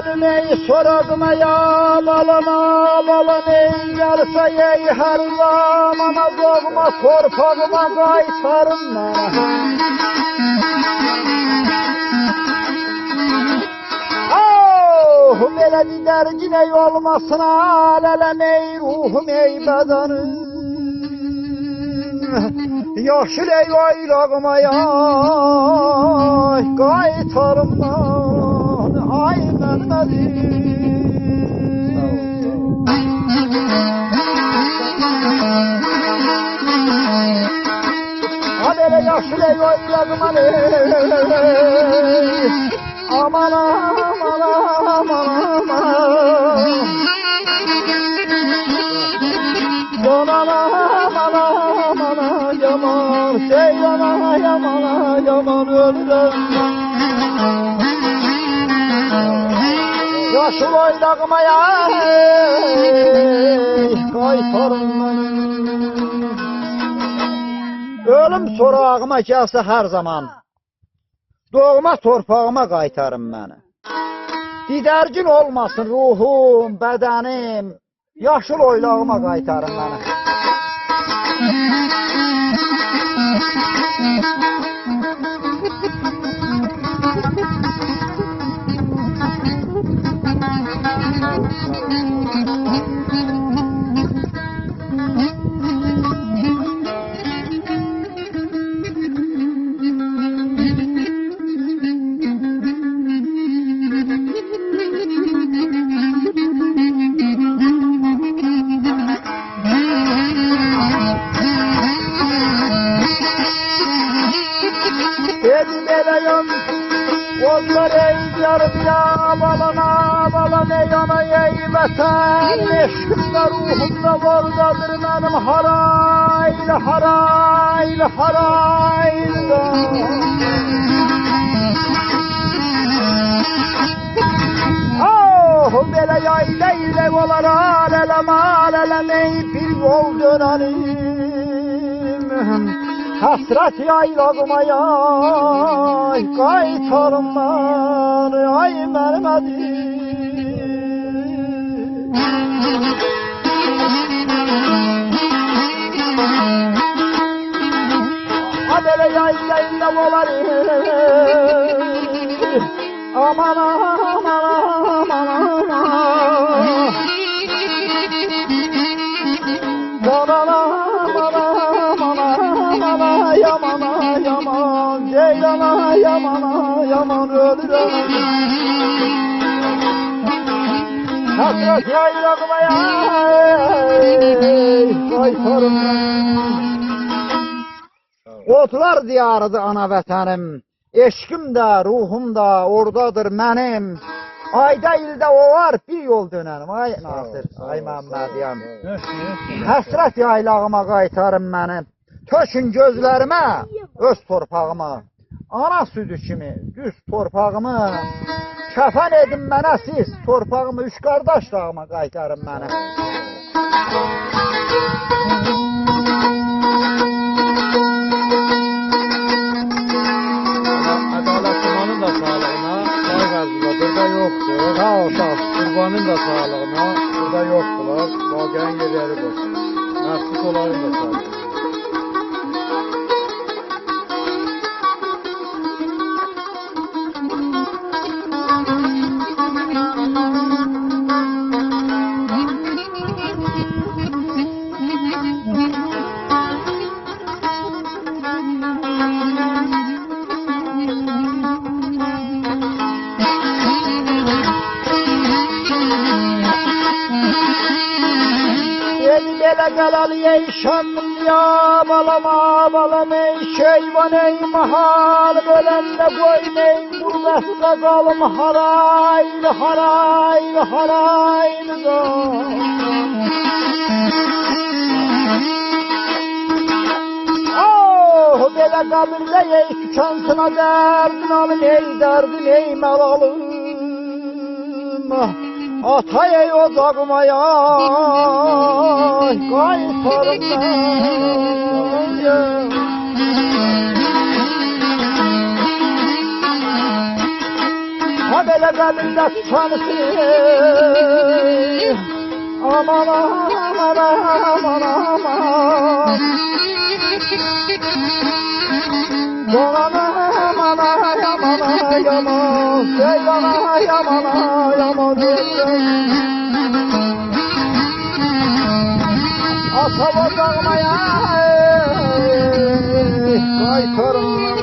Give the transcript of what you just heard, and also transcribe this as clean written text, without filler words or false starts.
ölüm ey soradıma ya balama balım ey yarsa ey her zamana doğma torpağıma kaytarım bana. Belə didərgin ey olmasın alələm ey ruhum ey bədanım. Yaşıl ey aylağıma yay qaytarım mən ay Məmmədim. Ha belə yaşıl ey aylağıma ey aman aman aman aman yaman aman aman yaman şey yaman yaman yaman ölürüm yaşıl oylağıma yay qaytarım beni. Ölüm sorağıma gelse her zaman doğma torpağıma qaytarım beni. Didərgin olmasın ruhum, bədənim, yaşıl oylağıma qaytarım beni. Onlar ey yarım ya balana balan ey ana ey vətən eşqimdə ruhumda vardadır mənim harayl harayl harayl. Oh belə yayla ilə olar alələm ey bir yol dönənim. Hasret yaylağıma yay qaytarım mən ay Məmmədim. Ha belə yaylayla olar aman aman aman aman yamana yaman ceylana yamana yaman ölürüm. Hasret yaylağıma yay qaytarım. Otlar diyarıdır ana vətənim, eşqim də ruhum da oradadır mənim. Ayda ildə o var bir yol dönənim ay Nasir ay Məmmədiyəm. Həsrət yaylağıma qaytarım mənim. Tökün gözlərimə öz torpağımı, ana südü kimi düz torpağımı. Kəfən edin mənə siz torpağımı, üç qardaş dağıma qaytarın mənə. Adaletlimanın da sağlığına, sağ qazıda burada yoxdur. Sağ ol, sağ ol. Qurbanın da sağlığına, burada yoxdular. Vaqənin yerləri boş. Məxsus oların da sağlığına. Belə qəlal ey şanım ya balama balam ey şeyvan ey mahal öləndə qoyun ey qurbətdə qalım harayl harayl harayl. Oh belə qəbirdə ey tükansına dərdin alım ey dərdin ey məlalım. Atay ey ocağıma yay qaytarım mən. Ha belə elinde tutanısı. Aman aman aman aman. Yamana yamana yamana yaman, yamana yamana yaman. Ata vurmaya, kaytarım.